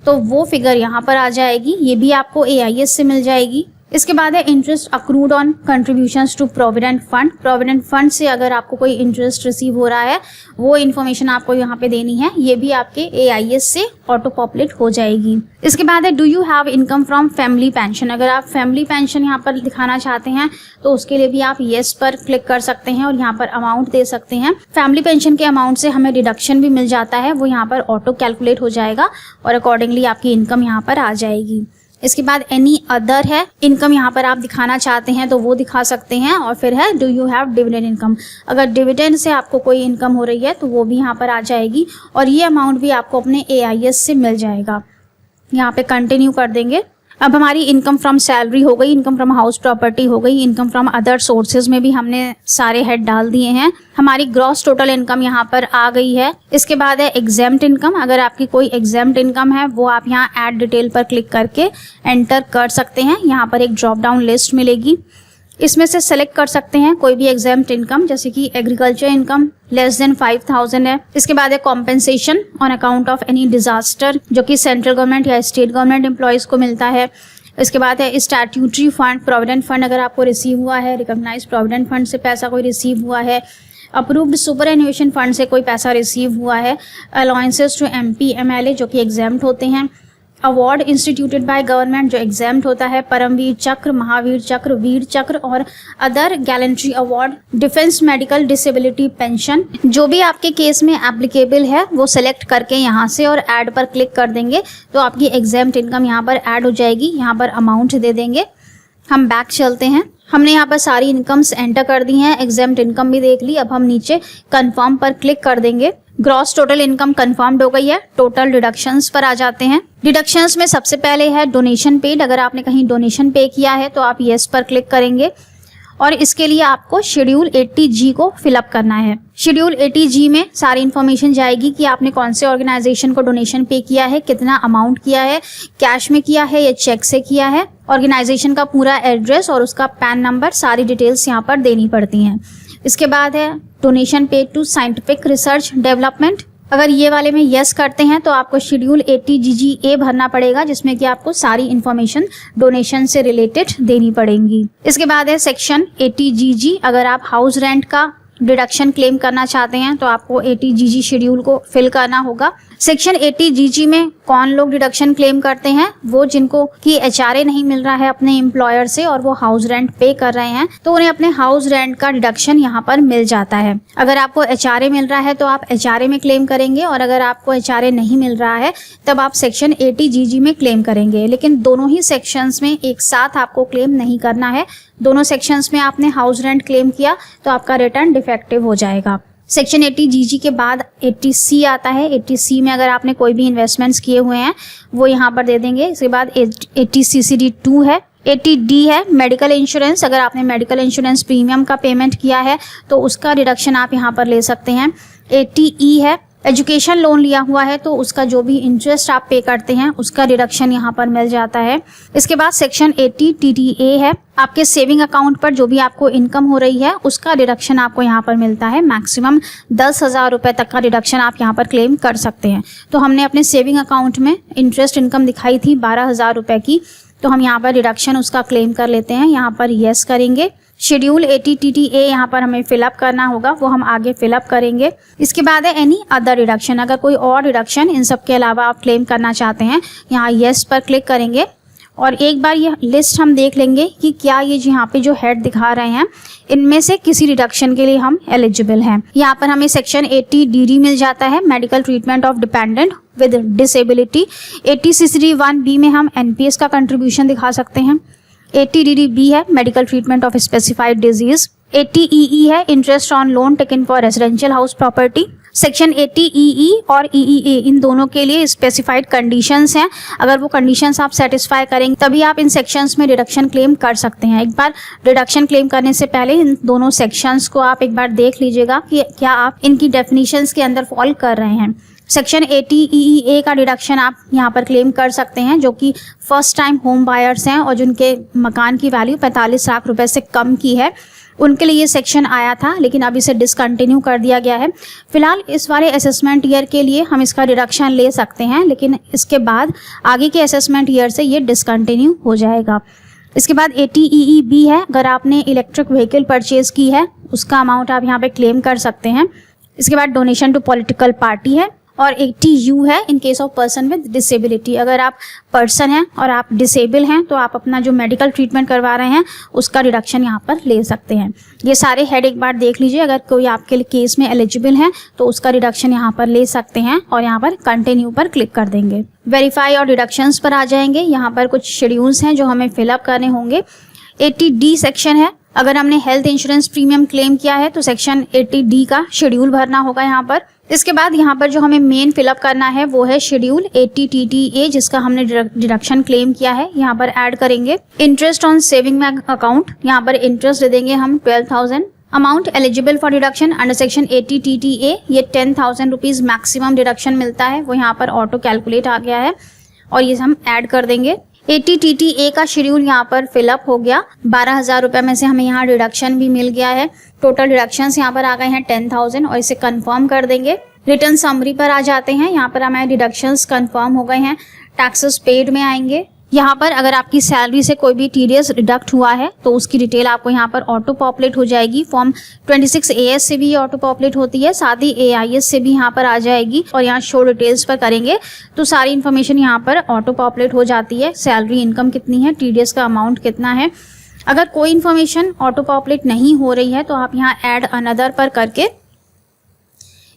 Speaker 1: तो वो फिगर यहाँ पर आ जाएगी, ये भी आपको AIS से मिल जाएगी। इसके बाद है interest accrued on contributions to provident fund. Provident fund से अगर आपको कोई इंटरेस्ट रिसीव हो रहा है वो इन्फॉर्मेशन आपको यहाँ पे देनी है, ये भी आपके AIS से ऑटो पॉपुलेट हो जाएगी। इसके बाद है do you have income from family pension. अगर आप फैमिली पेंशन यहाँ पर दिखाना चाहते हैं तो उसके लिए भी आप येस पर क्लिक कर सकते हैं और यहाँ पर अमाउंट दे सकते हैं। फैमिली पेंशन के अमाउंट से हमें डिडक्शन भी मिल जाता है, वो यहाँ पर ऑटो कैलकुलेट हो जाएगा और अकॉर्डिंगली आपकी इनकम यहाँ पर आ जाएगी। इसके बाद एनी अदर है, इनकम यहाँ पर आप दिखाना चाहते हैं तो वो दिखा सकते हैं। और फिर है do you have dividend income. अगर डिविडेंड से आपको कोई इनकम हो रही है तो वो भी यहाँ पर आ जाएगी और ये अमाउंट भी आपको अपने AIS से मिल जाएगा। यहाँ पे कंटिन्यू कर देंगे। अब हमारी इनकम फ्रॉम सैलरी हो गई, इनकम फ्रॉम हाउस प्रॉपर्टी हो गई, इनकम फ्रॉम अदर सोर्सेज में भी हमने सारे हेड डाल दिए हैं। हमारी ग्रॉस टोटल इनकम यहाँ पर आ गई है। इसके बाद है एग्जेम्प्ट इनकम। अगर आपकी कोई एग्जेम्प्ट इनकम है वो आप यहाँ ऐड डिटेल पर क्लिक करके एंटर कर सकते हैं। यहाँ पर एक ड्रॉप डाउन लिस्ट मिलेगी, इसमें से सेलेक्ट कर सकते हैं कोई भी एग्जेम्प्ट इनकम, जैसे कि एग्रीकल्चर इनकम लेस देन 5,000 है। इसके बाद है compensation on account of any disaster, जो कि सेंट्रल गवर्नमेंट या स्टेट गवर्नमेंट एम्प्लॉयज को मिलता है। इसके बाद है स्टैट्यूटरी फंड, प्रोविडेंट फंड अगर आपको रिसीव हुआ है, रिकॉग्नाइज्ड प्रोविडेंट फंड से पैसा कोई रिसीव हुआ है, अप्रूव्ड सुपर एन्युएशन फंड से कोई पैसा रिसीव हुआ है, अलाउंसेस टू MP MLA जो कि एग्जाम्प्ट होते हैं, अवार्ड इंस्टीट्यूटेड बाय गवर्नमेंट जो एग्जाम्प्ट होता है, परमवीर चक्र, महावीर चक्र, वीर चक्र और other gallantry award, defence medical disability pension, जो भी आपके केस में एप्लीकेबल है वो सिलेक्ट करके यहाँ से और ऐड पर क्लिक कर देंगे तो आपकी एग्जाम्प्ट इनकम यहाँ पर ऐड हो जाएगी। यहाँ पर अमाउंट दे देंगे। हम बैक चलते हैं। हमने यहाँ पर सारी इनकम्स एंटर कर दी हैं, एग्जाम्प्ट इनकम भी देख ली। अब हम नीचे कंफर्म पर क्लिक कर देंगे। ग्रॉस टोटल इनकम कंफर्म्ड हो गई है। टोटल डिडक्शंस पर आ जाते हैं। डिडक्शंस में सबसे पहले है डोनेशन पेड। अगर आपने कहीं डोनेशन पे किया है तो आप येस पर क्लिक करेंगे और इसके लिए आपको शेड्यूल 80G को फिलअप करना है। शेड्यूल 80G में सारी इन्फॉर्मेशन जाएगी कि आपने कौन से ऑर्गेनाइजेशन को डोनेशन पे किया है, कितना अमाउंट किया है, कैश में किया है या चेक से किया है, ऑर्गेनाइजेशन का पूरा एड्रेस और उसका पैन नंबर, सारी डिटेल्स यहाँ पर देनी पड़ती हैं। इसके बाद है donation paid to scientific research development. अगर ये वाले में यस करते हैं तो आपको शेड्यूल 80GGA भरना पड़ेगा, जिसमें कि आपको सारी इन्फॉर्मेशन डोनेशन से रिलेटेड देनी पड़ेगी। इसके बाद है सेक्शन 80GG। अगर आप हाउस रेंट का डिडक्शन क्लेम करना चाहते हैं तो आपको 80GG शेड्यूल को फिल करना होगा। सेक्शन 80GG में कौन लोग डिडक्शन क्लेम करते हैं, वो जिनको कि HRA नहीं मिल रहा है अपने एम्प्लॉयर से और वो हाउस रेंट पे कर रहे हैं तो उन्हें अपने हाउस रेंट का डिडक्शन यहाँ पर मिल जाता है। अगर आपको HRA मिल रहा है तो आप HRA में क्लेम करेंगे और अगर आपको HRA नहीं मिल रहा है तब आप सेक्शन 80GG में क्लेम करेंगे। लेकिन दोनों ही सेक्शंस में एक साथ आपको क्लेम नहीं करना है। दोनों सेक्शंस में आपने हाउस रेंट क्लेम किया तो आपका रिटर्न डिफेक्टिव हो जाएगा। सेक्शन 80GG के बाद 80C आता है। 80C में अगर आपने कोई भी इन्वेस्टमेंट्स किए हुए हैं वो यहाँ पर दे देंगे। इसके बाद 80CCD2 है। 80D है मेडिकल इंश्योरेंस। अगर आपने मेडिकल इंश्योरेंस प्रीमियम का पेमेंट किया है तो उसका रिडक्शन आप यहाँ पर ले सकते हैं। 80E है एजुकेशन लोन लिया हुआ है तो उसका जो भी इंटरेस्ट आप पे करते हैं उसका रिडक्शन यहाँ पर मिल जाता है। इसके बाद सेक्शन 80TTA है। आपके सेविंग अकाउंट पर जो भी आपको इनकम हो रही है उसका रिडक्शन आपको यहाँ पर मिलता है। मैक्सिमम 10,000 रुपये तक का रिडक्शन आप यहाँ पर क्लेम कर सकते हैं। तो हमने अपने सेविंग अकाउंट में इंटरेस्ट इनकम दिखाई थी 12,000 रुपये की, तो हम यहाँ पर रिडक्शन उसका क्लेम कर लेते हैं। यहाँ पर येस करेंगे। शेड्यूल 80TTA यहाँ पर हमें फिलअप करना होगा, वो हम आगे फिलअप करेंगे। इसके बाद है एनी अदर रिडक्शन। अगर कोई और रिडक्शन इन सब के अलावा आप क्लेम करना चाहते हैं, यहाँ येस पर क्लिक करेंगे और एक बार ये लिस्ट हम देख लेंगे कि क्या ये यहाँ पे जो हेड दिखा रहे हैं इनमें से किसी रिडक्शन के लिए हम एलिजिबल हैं। यहाँ पर हमें सेक्शन 80DD मिल जाता है, medical treatment of dependent with disability. 80CCD1B में हम NPS का कंट्रीब्यूशन दिखा सकते हैं। 80DDB है medical treatment of specified disease. 80EE है interest on loan taken for residential house property. Section 80EE और EEA इन दोनों के लिए स्पेसिफाइड कंडीशंस हैं। अगर वो कंडीशंस आप सेटिस्फाई करेंगे तभी आप इन सेक्शंस में डिडक्शन क्लेम कर सकते हैं। एक बार डिडक्शन क्लेम करने से पहले इन दोनों सेक्शंस को आप एक बार देख लीजिएगा कि क्या आप इनकी डेफिनेशंस के अंदर फॉल कर रहे हैं। सेक्शन 80EEA का डिडक्शन आप यहाँ पर क्लेम कर सकते हैं जो कि फर्स्ट टाइम होम बायर्स हैं और जिनके मकान की वैल्यू 45 लाख रुपए से कम की है। उनके लिए ये सेक्शन आया था, लेकिन अब इसे डिसकंटिन्यू कर दिया गया है। फिलहाल इस वाले असेसमेंट ईयर के लिए हम इसका डिडक्शन ले सकते हैं, लेकिन इसके बाद आगे के असेसमेंट ईयर से ये डिसकंटिन्यू हो जाएगा। इसके बाद ATEEB है, अगर आपने इलेक्ट्रिक व्हीकल परचेज की है उसका अमाउंट आप यहाँ पे क्लेम कर सकते हैं। इसके बाद डोनेशन टू पॉलिटिकल पार्टी है, और 80U है in case of person with disability. अगर आप पर्सन हैं और आप डिसेबल हैं तो आप अपना जो मेडिकल ट्रीटमेंट करवा रहे हैं उसका डिडक्शन यहाँ पर ले सकते हैं। ये सारे हेड एक बार देख लीजिए, अगर कोई आपके केस में एलिजिबल है तो उसका डिडक्शन यहाँ पर ले सकते हैं, और यहाँ पर कंटिन्यू पर क्लिक कर देंगे। वेरीफाई और डिडक्शंस पर आ जाएंगे। यहाँ पर कुछ शेड्यूल्स हैं जो हमें फिलअप करने होंगे। 80D सेक्शन है, अगर हमने हेल्थ इंश्योरेंस प्रीमियम क्लेम किया है तो सेक्शन 80D का शेड्यूल भरना होगा यहाँ पर। इसके बाद यहाँ पर जो हमें मेन फिलअप करना है वो है शेड्यूल 80TTA, जिसका हमने डिडक्शन क्लेम किया है, यहाँ पर ऐड करेंगे। इंटरेस्ट ऑन सेविंग अकाउंट, यहाँ पर इंटरेस्ट दे देंगे हम 12,000। Amount eligible for deduction under section 80TTA, ये 10,000 रुपीज मैक्सिमम डिडक्शन मिलता है, वो यहाँ पर ऑटो कैलकुलेट आ गया है और ये हम ऐड कर देंगे। 80TTA का शेड्यूल यहाँ पर फिलअप हो गया। 12,000 रुपये में से हमें यहाँ डिडक्शन भी मिल गया है। टोटल डिडक्शंस यहाँ पर आ गए हैं 10,000 और इसे कंफर्म कर देंगे। रिटर्न समरी पर आ जाते हैं। यहाँ पर हमारे डिडक्शंस कंफर्म हो गए हैं। टैक्सेस पेड में आएंगे। यहाँ पर अगर आपकी सैलरी से कोई भी टीडीएस डिडक्ट हुआ है तो उसकी डिटेल आपको यहाँ पर ऑटो पॉपुलेट हो जाएगी। फॉर्म 26AS से भी ऑटो पॉपुलेट होती है, साथ ही AIS से भी यहाँ पर आ जाएगी, और यहाँ शो डिटेल्स पर करेंगे तो सारी इन्फॉर्मेशन यहाँ पर ऑटो पॉपुलेट हो जाती है। सैलरी इनकम कितनी है, टीडीएस का अमाउंट कितना है। अगर कोई इन्फॉर्मेशन ऑटो पॉपुलेट नहीं हो रही है तो आप यहाँ ऐड अनदर पर करके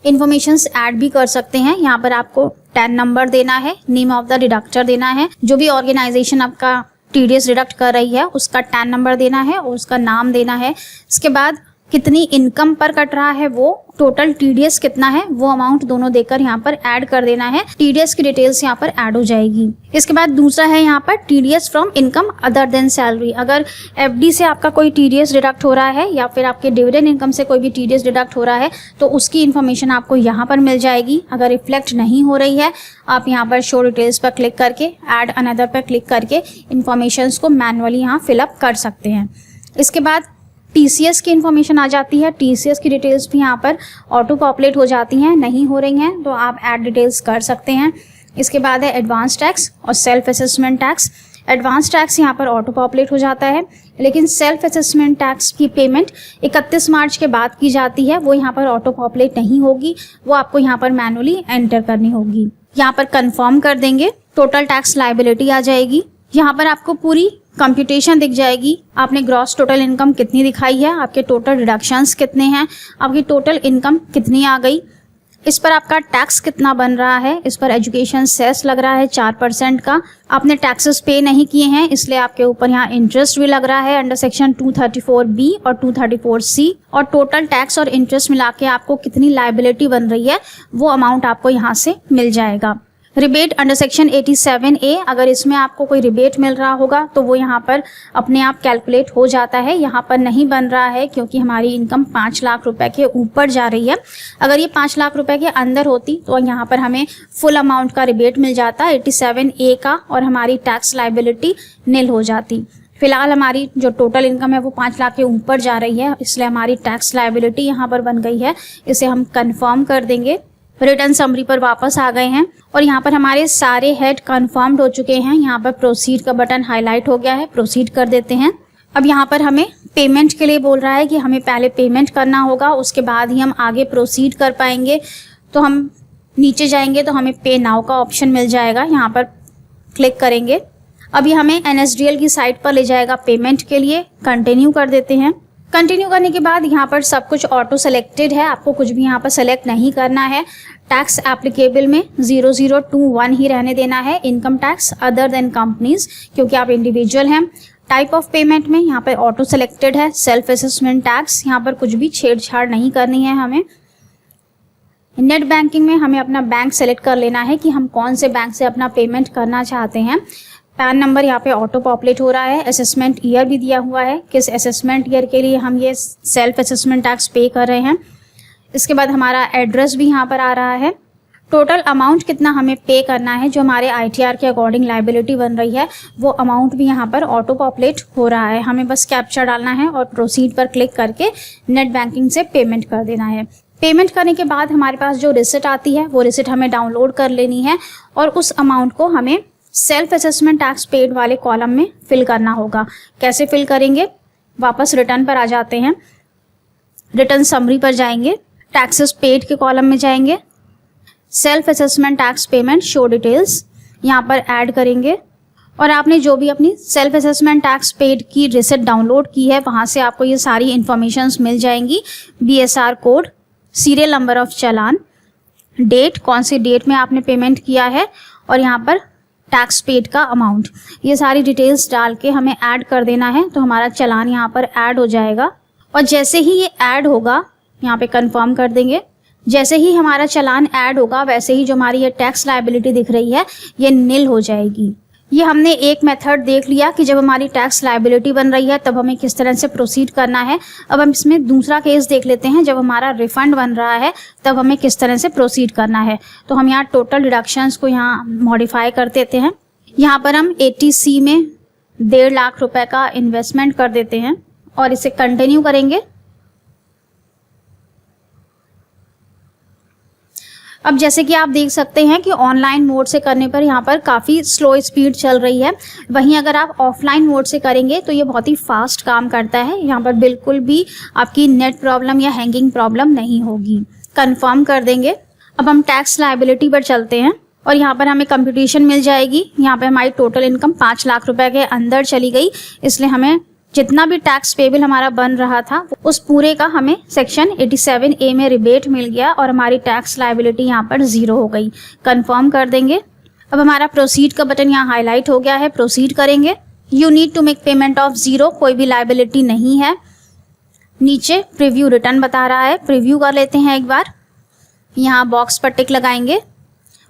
Speaker 1: इन्फॉर्मेशंस ऐड भी कर सकते हैं। यहाँ पर आपको टैन नंबर देना है, नेम ऑफ द डिडक्टर देना है, जो भी ऑर्गेनाइजेशन आपका टीडीएस डिडक्ट कर रही है उसका टैन नंबर देना है और उसका नाम देना है। इसके बाद कितनी इनकम पर कट रहा है, वो टोटल टीडीएस कितना है वो अमाउंट दोनों देकर यहाँ पर ऐड कर देना है। टीडीएस की डिटेल्स यहाँ पर ऐड हो जाएगी। इसके बाद दूसरा है यहाँ पर TDS from income other than salary. अगर एफडी से आपका कोई टीडीएस डिडक्ट हो रहा है या फिर आपके डिविडेंड इनकम से कोई भी टीडीएस डिडक्ट हो रहा है तो उसकी इन्फॉर्मेशन आपको यहाँ पर मिल जाएगी। अगर रिफ्लेक्ट नहीं हो रही है आप यहाँ पर शो डिटेल्स पर क्लिक करके ऐड अनदर पर क्लिक करके इन्फॉर्मेशन को मैनुअली यहाँ फिलअप कर सकते हैं। इसके बाद टीसीएस की इन्फॉर्मेशन आ जाती है। टीसीएस की डिटेल्स भी यहाँ पर ऑटो पॉपुलेट हो जाती हैं, नहीं हो रही हैं तो आप ऐड डिटेल्स कर सकते हैं। इसके बाद है एडवांस टैक्स और self assessment tax. Advance tax यहाँ पर ऑटो पॉपुलेट हो जाता है, लेकिन सेल्फ असेसमेंट टैक्स की पेमेंट 31 मार्च के बाद की जाती है, वो यहाँ पर ऑटो पॉपुलेट नहीं होगी, वो आपको यहाँ पर मैनुअली एंटर करनी होगी। यहाँ पर कंफर्म कर देंगे, टोटल टैक्स लायबिलिटी आ जाएगी। यहाँ पर आपको पूरी कंप्यूटेशन दिख जाएगी। आपने ग्रॉस टोटल इनकम कितनी दिखाई है, आपके टोटल डिडक्शंस कितने हैं, आपकी टोटल इनकम कितनी आ गई, इस पर आपका टैक्स कितना बन रहा है, इस पर एजुकेशन सेस लग रहा है 4% का। आपने टैक्सेस पे नहीं किए हैं इसलिए आपके ऊपर यहाँ इंटरेस्ट भी लग रहा है अंडर सेक्शन 234B और 234C, और टोटल टैक्स और इंटरेस्ट मिला के आपको कितनी लायबिलिटी बन रही है वो अमाउंट आपको यहाँ से मिल जाएगा। रिबेट अंडर सेक्शन 87A, अगर इसमें आपको कोई रिबेट मिल रहा होगा तो वो यहाँ पर अपने आप कैलकुलेट हो जाता है। यहाँ पर नहीं बन रहा है क्योंकि हमारी इनकम 5 लाख रुपए के ऊपर जा रही है। अगर ये 5 लाख रुपए के अंदर होती तो यहाँ पर हमें फुल अमाउंट का रिबेट मिल जाता 87A का, और हमारी टैक्स लायबिलिटी निल हो जाती। फिलहाल हमारी जो टोटल इनकम है वो 5 लाख के ऊपर जा रही है, इसलिए हमारी टैक्स लायबिलिटी यहाँ पर बन गई है। इसे हम कंफर्म कर देंगे। रिटर्न समरी पर वापस आ गए हैं और यहाँ पर हमारे सारे हेड कंफर्म्ड हो चुके हैं। यहाँ पर प्रोसीड का बटन हाईलाइट हो गया है, प्रोसीड कर देते हैं। अब यहाँ पर हमें पेमेंट के लिए बोल रहा है कि हमें पहले पेमेंट करना होगा, उसके बाद ही हम आगे प्रोसीड कर पाएंगे। तो हम नीचे जाएंगे तो हमें पे नाउ का ऑप्शन मिल जाएगा, यहाँ पर क्लिक करेंगे। अभी हमें NSDL की साइट पर ले जाएगा पेमेंट के लिए। कंटिन्यू कर देते हैं। कंटिन्यू करने के बाद यहाँ पर सब कुछ ऑटो सेलेक्टेड है, आपको कुछ भी यहाँ पर सेलेक्ट नहीं करना है। टैक्स एप्लीकेबल में 0021 ही रहने देना है। Income tax other than companies, क्योंकि आप इंडिविजुअल हैं। टाइप ऑफ पेमेंट में यहाँ पर ऑटो सेलेक्टेड है। सेल्फ असेसमेंट टैक्स, यहाँ पर कुछ भी छेड़छाड़ नहीं करनी है हमें। नेट बैंकिंग में हमें अपना बैंक सेलेक्ट कर लेना है कि हम कौन से बैंक से अपना पेमेंट करना चाहते हैं। पैन नंबर यहाँ पे ऑटो पॉपुलेट हो रहा है। असेसमेंट ईयर भी दिया हुआ है, किस असेसमेंट ईयर के लिए हम ये सेल्फ असेसमेंट टैक्स पे कर रहे हैं। इसके बाद हमारा एड्रेस भी यहाँ पर आ रहा है। टोटल अमाउंट कितना हमें पे करना है, जो हमारे ITR के अकॉर्डिंग लाइबिलिटी बन रही है, वो अमाउंट भी यहाँ पर ऑटो पॉपुलेट हो रहा है। हमें बस कैप्चा डालना है और प्रोसीड पर क्लिक करके नेट बैंकिंग से पेमेंट कर देना है। पेमेंट करने के बाद हमारे पास जो रिसिट आती है वो रिसिट हमें डाउनलोड कर लेनी है और उस अमाउंट को हमें सेल्फ असेसमेंट टैक्स पेड वाले कॉलम में फिल करना होगा। कैसे फिल करेंगे, वापस रिटर्न पर आ जाते हैं, रिटर्न समरी पर जाएंगे, टैक्सेस पेड के कॉलम में जाएंगे, self assessment tax payment show details यहाँ पर ऐड करेंगे और आपने जो भी अपनी सेल्फ असेसमेंट टैक्स पेड की रिसिट डाउनलोड की है वहाँ से आपको ये सारी इन्फॉर्मेशंस मिल जाएंगी। BSR code, serial number of challan, date, कौन सी डेट में आपने पेमेंट किया है और यहाँ पर टैक्स पेड का अमाउंट, ये सारी डिटेल्स डाल के हमें ऐड कर देना है। तो हमारा चालान यहाँ पर ऐड हो जाएगा और जैसे ही ये ऐड होगा यहाँ पे कंफर्म कर देंगे। जैसे ही हमारा चालान ऐड होगा वैसे ही जो हमारी ये टैक्स लायबिलिटी दिख रही है ये निल हो जाएगी। ये हमने एक मेथड देख लिया कि जब हमारी टैक्स लायबिलिटी बन रही है तब हमें किस तरह से प्रोसीड करना है। अब हम इसमें दूसरा केस देख लेते हैं, जब हमारा रिफंड बन रहा है तब हमें किस तरह से प्रोसीड करना है। तो हम यहाँ टोटल डिडक्शंस को यहाँ मॉडिफाई कर देते हैं। यहाँ पर हम 80C में 1.5 लाख रुपए का इन्वेस्टमेंट कर देते हैं और इसे कंटिन्यू करेंगे। अब जैसे कि आप देख सकते हैं कि ऑनलाइन मोड से करने पर यहाँ पर काफ़ी स्लो स्पीड चल रही है, वहीं अगर आप ऑफलाइन मोड से करेंगे तो ये बहुत ही फास्ट काम करता है। यहाँ पर बिल्कुल भी आपकी नेट प्रॉब्लम या हैंगिंग प्रॉब्लम नहीं होगी। कंफर्म कर देंगे। अब हम टैक्स लायबिलिटी पर चलते हैं और यहाँ पर हमें कंप्यूटेशन मिल जाएगी। यहाँ पर हमारी टोटल इनकम 5 लाख रुपए के अंदर चली गई, इसलिए हमें जितना भी टैक्स पेबल हमारा बन रहा था उस पूरे का हमें सेक्शन 87A में रिबेट मिल गया और हमारी टैक्स लायबिलिटी यहाँ पर 0 हो गई। कंफर्म कर देंगे। अब हमारा प्रोसीड का बटन यहाँ हाईलाइट हो गया है, प्रोसीड करेंगे। You need to make payment of 0, कोई भी लायबिलिटी नहीं है। नीचे प्रीव्यू रिटर्न बता रहा है, प्रीव्यू कर लेते हैं एक बार। यहाँ बॉक्स पर टिक लगाएंगे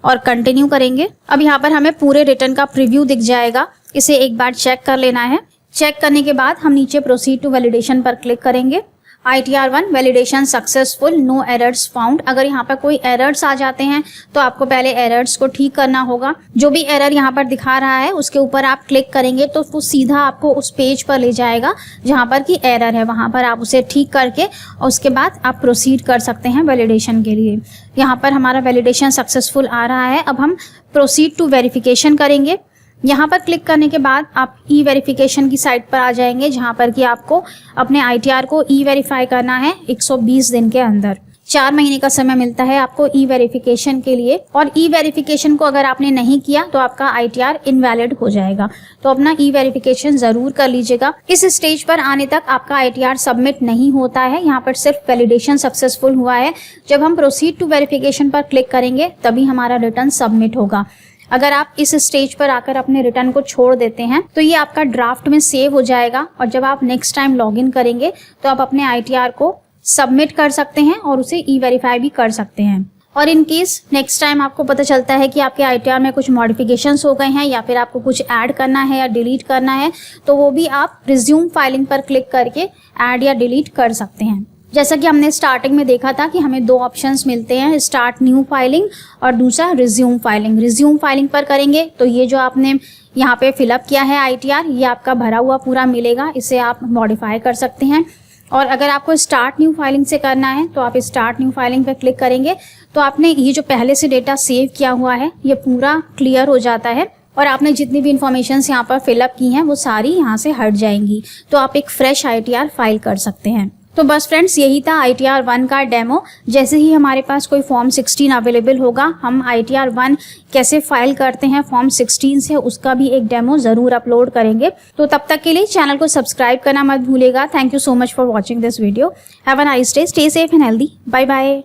Speaker 1: और कंटिन्यू करेंगे। अब यहाँ पर हमें पूरे रिटर्न का प्रीव्यू दिख जाएगा, इसे एक बार चेक कर लेना है। चेक करने के बाद हम नीचे प्रोसीड टू वैलिडेशन पर क्लिक करेंगे। ITR 1 validation successful, no errors found. अगर यहाँ पर कोई एरर्स आ जाते हैं तो आपको पहले एरर्स को ठीक करना होगा। जो भी एरर यहाँ पर दिखा रहा है उसके ऊपर आप क्लिक करेंगे तो वो सीधा आपको उस पेज पर ले जाएगा जहाँ पर की एरर है, वहाँ पर आप उसे ठीक करके और उसके बाद आप प्रोसीड कर सकते हैं वैलिडेशन के लिए। यहाँ पर हमारा वैलिडेशन सक्सेसफुल आ रहा है। अब हम प्रोसीड टू वेरिफिकेशन करेंगे। यहाँ पर क्लिक करने के बाद आप ई वेरिफिकेशन की साइट पर आ जाएंगे, जहाँ पर कि आपको अपने ITR को ई वेरीफाई करना है 120 दिन के अंदर। 4 महीने का समय मिलता है आपको ई वेरिफिकेशन के लिए और ई वेरिफिकेशन को अगर आपने नहीं किया तो आपका ITR इनवैलिड हो जाएगा। तो अपना ई वेरिफिकेशन जरूर कर लीजिएगा। इस स्टेज पर आने तक आपका ITR सबमिट नहीं होता है, यहाँ पर सिर्फ वैलिडेशन सक्सेसफुल हुआ है। जब हम प्रोसीड टू वेरिफिकेशन पर क्लिक करेंगे तभी हमारा रिटर्न सबमिट होगा। अगर आप इस स्टेज पर आकर अपने रिटर्न को छोड़ देते हैं तो ये आपका ड्राफ्ट में सेव हो जाएगा और जब आप नेक्स्ट टाइम लॉगिन करेंगे तो आप अपने ITR को सबमिट कर सकते हैं और उसे ई वेरीफाई भी कर सकते हैं। और इन केस नेक्स्ट टाइम आपको पता चलता है कि आपके ITR में कुछ मॉडिफिकेशंस हो गए हैं या फिर आपको कुछ ऐड करना है या डिलीट करना है तो वो भी आप रिज्यूम फाइलिंग पर क्लिक करके ऐड या डिलीट कर सकते हैं। जैसा कि हमने स्टार्टिंग में देखा था कि हमें 2 ऑप्शंस मिलते हैं, स्टार्ट न्यू फाइलिंग और दूसरा रिज्यूम फाइलिंग। रिज्यूम फाइलिंग पर करेंगे तो ये जो आपने यहाँ पे फिलअप किया है ITR ये आपका भरा हुआ पूरा मिलेगा, इसे आप मॉडिफाई कर सकते हैं। और अगर आपको स्टार्ट न्यू फाइलिंग से करना है तो आप स्टार्ट न्यू फाइलिंग पर क्लिक करेंगे तो आपने ये जो पहले से डेटा सेव किया हुआ है ये पूरा क्लियर हो जाता है और आपने जितनी भी इंफॉर्मेशन यहाँ पर फिलअप की हैं वो सारी यहाँ से हट जाएंगी। तो आप एक फ्रेश ITR फाइल कर सकते हैं। तो बस फ्रेंड्स यही था ITR 1 का डेमो। जैसे ही हमारे पास कोई फॉर्म 16 अवेलेबल होगा हम ITR 1 कैसे फाइल करते हैं फॉर्म 16 से उसका भी एक डेमो ज़रूर अपलोड करेंगे। तो तब तक के लिए चैनल को सब्सक्राइब करना मत भूलिएगा। Thank you so much for watching this video. Have a nice day, stay safe and healthy. Bye bye.